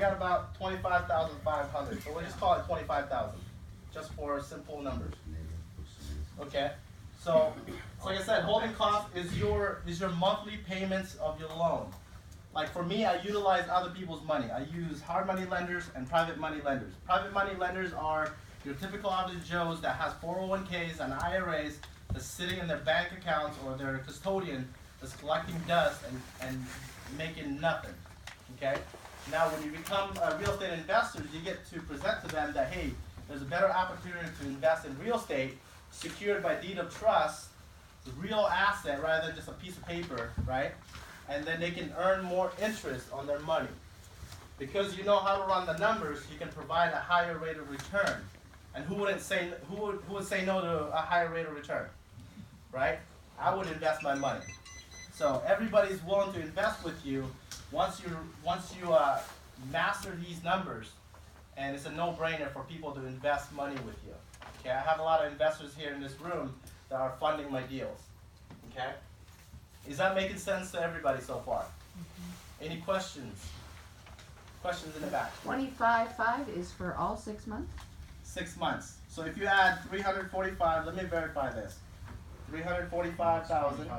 got about 25,500. So we'll just call it 25,000, just for simple numbers. Okay. So like I said, holding cost is your monthly payments of your loan. Like for me, I utilize other people's money. I use hard money lenders and private money lenders. Private money lenders are your typical average Joes that has 401ks and IRAs that's sitting in their bank accounts, or their custodian that's collecting dust and making nothing. Okay? Now when you become real estate investors, you get to present to them that, hey, there's a better opportunity to invest in real estate secured by deed of trust, the real asset rather than just a piece of paper, right? And then they can earn more interest on their money. Because you know how to run the numbers, you can provide a higher rate of return. And who would say no to a higher rate of return? Right? I would invest my money. So everybody's willing to invest with you once you master these numbers, and it's a no-brainer for people to invest money with you. Okay, I have a lot of investors here in this room that are funding my deals. Okay, is that making sense to everybody so far? Mm-hmm. Any questions? Questions in the back? 25.5 is for all 6 months. 6 months. So if you add 345, let me verify this. 345,000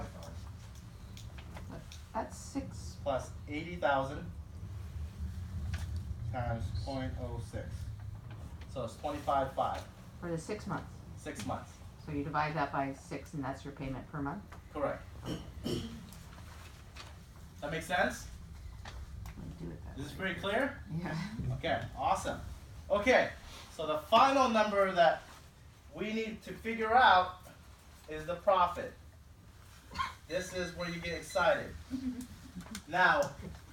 That's 6 plus 80,000 times 0.06. So it's 25.5. for the 6 months. 6 months. So you divide that by 6, and that's your payment per month. Correct. That makes sense? Do it that Is this way. pretty clear? Yeah. Okay, awesome. Okay, so the final number that we need to figure out is the profit. This is where you get excited. Now,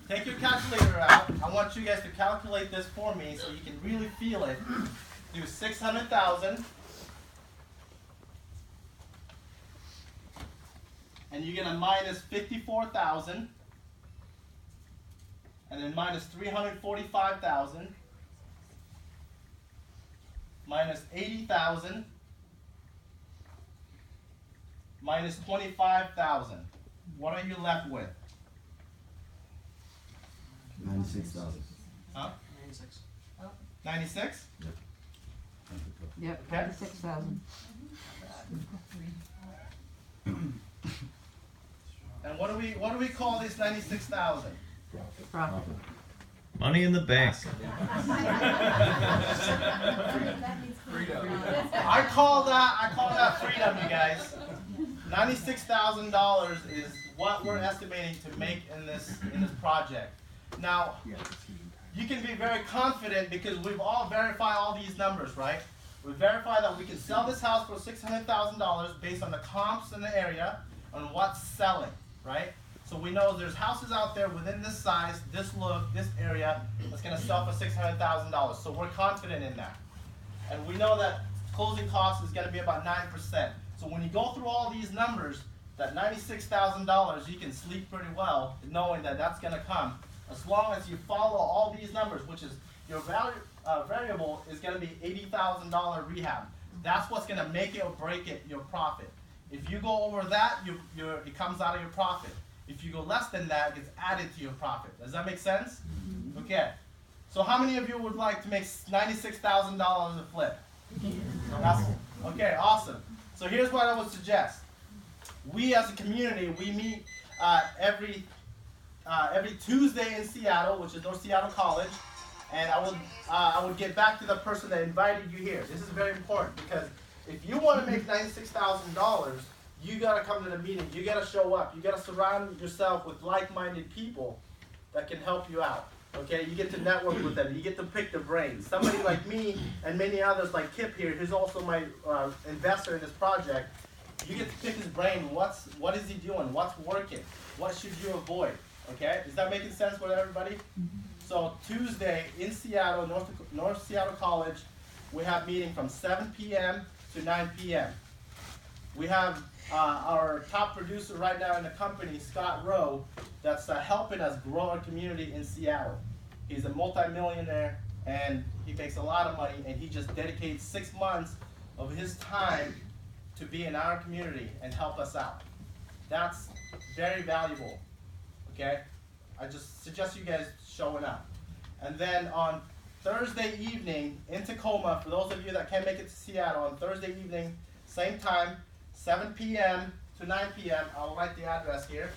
take your calculator out. I want you guys to calculate this for me so you can really feel it. Do 600,000. And you get a minus 54,000. And then minus 345,000. Minus 80,000. Minus 25,000. What are you left with? 96,000. Huh? 96. 96? Yep. Okay. 96,000. And what do we call this 96,000? Profit. Money in the bank. I call that freedom, you guys. $96,000 is what we're estimating to make in this project. Now, you can be very confident because we've all verified all these numbers, right? We verify that we can sell this house for $600,000 based on the comps in the area on what's selling, right? So we know there's houses out there within this size, this look, this area that's going to sell for $600,000. So we're confident in that. And we know that closing cost is going to be about 9%. So when you go through all these numbers, that $96,000, you can sleep pretty well knowing that that's going to come. As long as you follow all these numbers, which is your variable is going to be $80,000 rehab. That's what's going to make it or break it, your profit. If you go over that, it comes out of your profit. If you go less than that, it gets added to your profit. Does that make sense? Okay. So how many of you would like to make $96,000 a flip? Okay, awesome. So here's what I would suggest. We as a community, we meet every Tuesday in Seattle, which is North Seattle College, and I would get back to the person that invited you here. This is very important because if you want to make $96,000, you got to come to the meeting. You got to show up. You got to surround yourself with like-minded people that can help you out. Okay, you get to network with them. You get to pick their brains. Somebody like me and many others like Kip here, who's also my investor in this project, you get to pick his brain. What is he doing? What's working? What should you avoid? Okay, is that making sense with everybody? So Tuesday in Seattle, North Seattle College, we have meeting from 7 p.m. to 9 p.m. We have our top producer right now in the company, Scott Rowe, that's helping us grow our community in Seattle. He's a multi-millionaire and he makes a lot of money, and he just dedicates 6 months of his time to be in our community and help us out. That's very valuable. Okay? I just suggest you guys showing up. And then on Thursday evening in Tacoma, for those of you that can't make it to Seattle, on Thursday evening, same time, 7 p.m. to 9 p.m. I'll write the address here.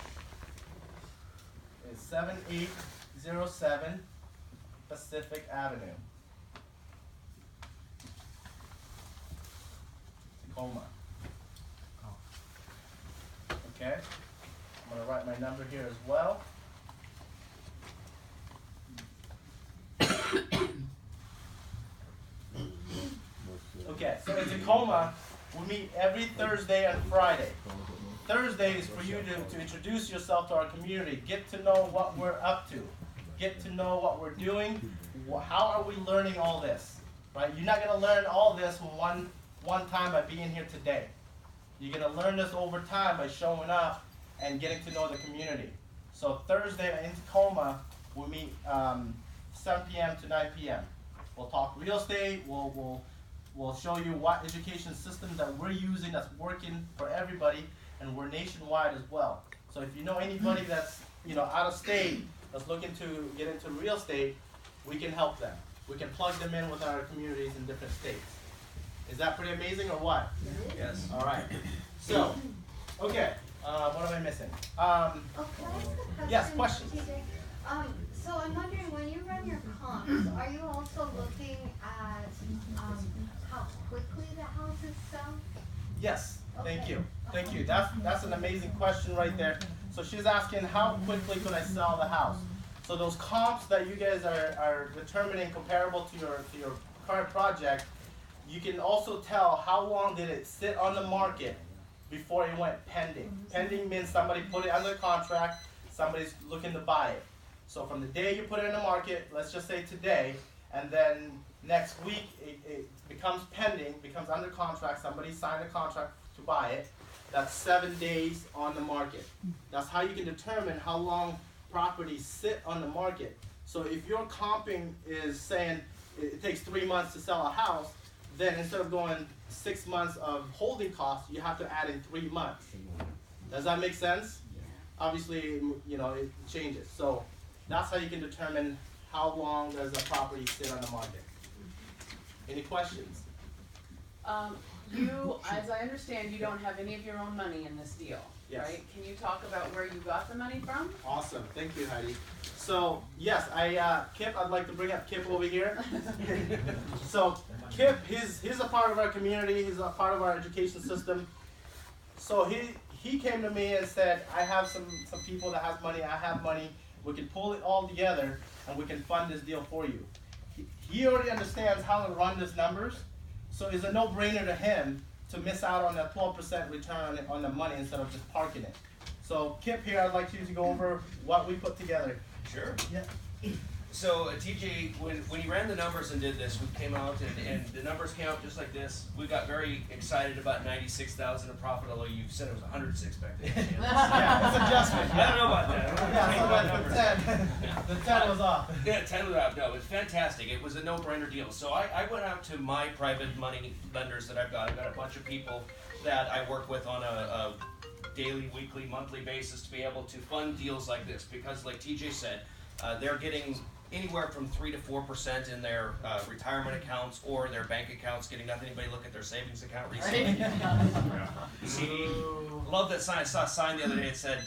It's 7807 Pacific Avenue, Tacoma. Okay, I'm gonna write my number here as well. Okay, so in Tacoma, we meet every Thursday and Friday. Thursday is for you to introduce yourself to our community, get to know what we're up to, get to know what we're doing, how are we learning all this, right? You're not gonna learn all this one time by being here today. You're gonna learn this over time by showing up and getting to know the community. So Thursday in Tacoma, we meet 7 p.m. to 9 p.m. We'll talk real estate, we'll show you what education system that we're using that's working for everybody, and we're nationwide as well. So if you know anybody that's out of state that's looking to get into real estate, we can help them. We can plug them in with our communities in different states. Is that pretty amazing or what? Yes. All right. So, okay. What am I missing? Oh, can I ask a question? Yes, questions. TJ? So I'm wondering, when you run your comps, are you also looking at how quickly the houses sell? Yes. Thank Okay. you. Thank you. That's an amazing question right there. So she's asking, how quickly could I sell the house? So those comps that you guys are determining comparable to your current project, you can also tell how long did it sit on the market before it went pending. Pending means somebody put it under contract, somebody's looking to buy it. So from the day you put it in the market, let's just say today, and then next week it becomes pending, becomes under contract, somebody signed a contract to buy it, that's 7 days on the market. That's how you can determine how long properties sit on the market. So if your comping is saying it takes 3 months to sell a house, then instead of going 6 months of holding costs, you have to add in 3 months. Does that make sense? Obviously, it changes. So that's how you can determine how long does a property sit on the market. Any questions? You, as I understand, you don't have any of your own money in this deal, Yes. right? Can you talk about where you got the money from? Awesome, thank you, Heidi. So yes, Kip, I'd like to bring up Kip over here. So Kip, he's a part of our community. He's a part of our education system. So he came to me and said, I have some people that have money. I have money. We can pull it all together and we can fund this deal for you. He already understands how to run these numbers. So it's a no-brainer to him to miss out on that 12% return on the money instead of just parking it. So Kip here, I'd like you to go over what we put together. Sure. Yeah. So TJ, when he ran the numbers and did this, we came out and the numbers came out just like this. We got very excited about 96,000 in profit, although you said it was 106 back then. Yeah, it's adjustment. I don't know about that. Yeah, so the 10 was off. Yeah, 10 was off. No, it was fantastic. It was a no-brainer deal. So I went out to my private money lenders that I've got. I've got a bunch of people that I work with on a daily, weekly, monthly basis to be able to fund deals like this. Because like TJ said, they're getting anywhere from 3 to 4% in their retirement accounts or their bank accounts, getting nothing. Anybody look at their savings account recently? CD. Love that sign. I saw a sign the other day that said,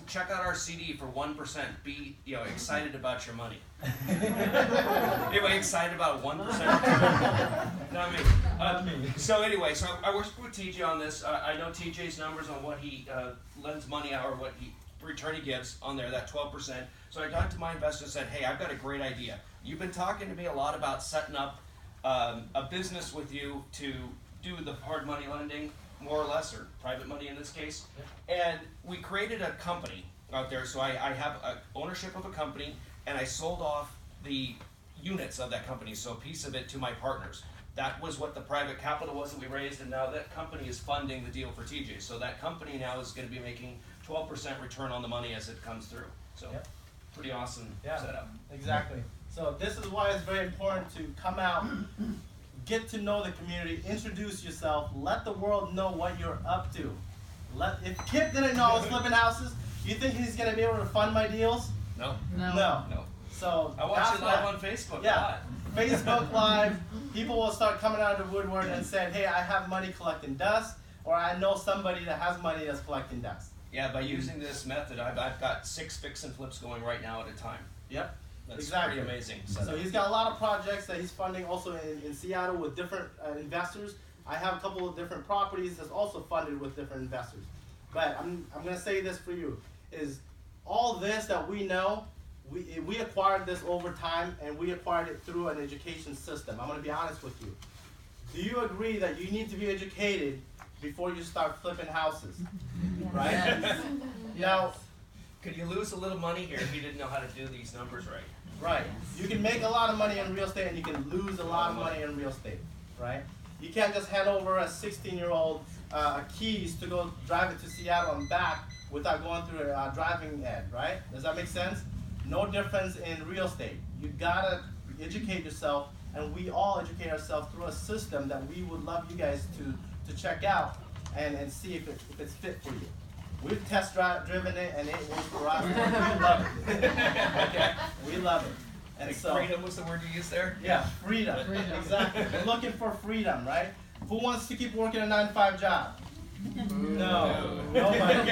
check out our CD for 1%. Be excited about your money. Anybody excited about 1%? Not me. So anyway, so I worked with TJ on this. I know TJ's numbers on what he lends money out or what return he gives on there, that 12%. So I got to my investor and said, hey, I've got a great idea. You've been talking to me a lot about setting up a business with you to do the hard money lending, more or less, or private money in this case. And we created a company out there. So I have ownership of a company, and I sold off the units of that company, so a piece of it to my partners. That was what the private capital was that we raised, and now that company is funding the deal for TJ. So that company now is going to be making 12% return on the money as it comes through. So pretty awesome setup. Exactly. So this is why it's very important to come out, get to know the community, introduce yourself, let the world know what you're up to. If Kip didn't know I was flipping houses, you think he's going to be able to fund my deals? No, No. no. So I watch that's it live why- on Facebook a Yeah. lot. Facebook Live, people will start coming out of the woodwork and saying, hey, I have money collecting dust, or I know somebody that has money that's collecting dust. Yeah, by using this method, I've got 6 fix and flips going right now at a time. Yep. That's Exactly. pretty amazing. So he's got a lot of projects that he's funding also in Seattle with different investors. I have a couple of different properties that's also funded with different investors. But I'm gonna say this for you, is all this that we know, we acquired this over time, and we acquired it through an education system. I'm gonna be honest with you. Do you agree that you need to be educated before you start flipping houses? Right? Yes. Now, Could you lose a little money here if you didn't know how to do these numbers right? right. You can make a lot of money in real estate and you can lose a lot of money in real estate, right? You can't just hand over a 16-year-old keys to go drive it to Seattle and back without going through a driving ed, right? Does that make sense? No difference in real estate. You gotta educate yourself, and we all educate ourselves through a system that we would love you guys to check out and see if it's fit for you. We've driven it and it works for us. We love it. Okay? We love it. And Like so freedom was the word you used there? yeah, freedom. Exactly. We're looking for freedom, right? Who wants to keep working a 9-to-5 job? No. Nobody.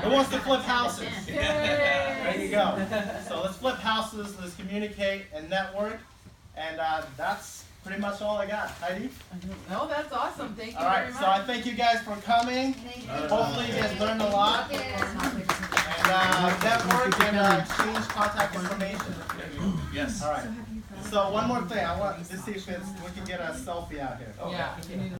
Who wants to flip houses? There you go. So let's flip houses, let's communicate and network, and that's pretty much all I got. Heidi? No, that's awesome. Thank you All right, very much. so I thank you guys for coming. Thank you. Hopefully you guys learned a lot, Yeah. and network and exchange contact information. Yes. All right. So one more thing, I want to see if we can get a selfie out here. Okay. Yeah.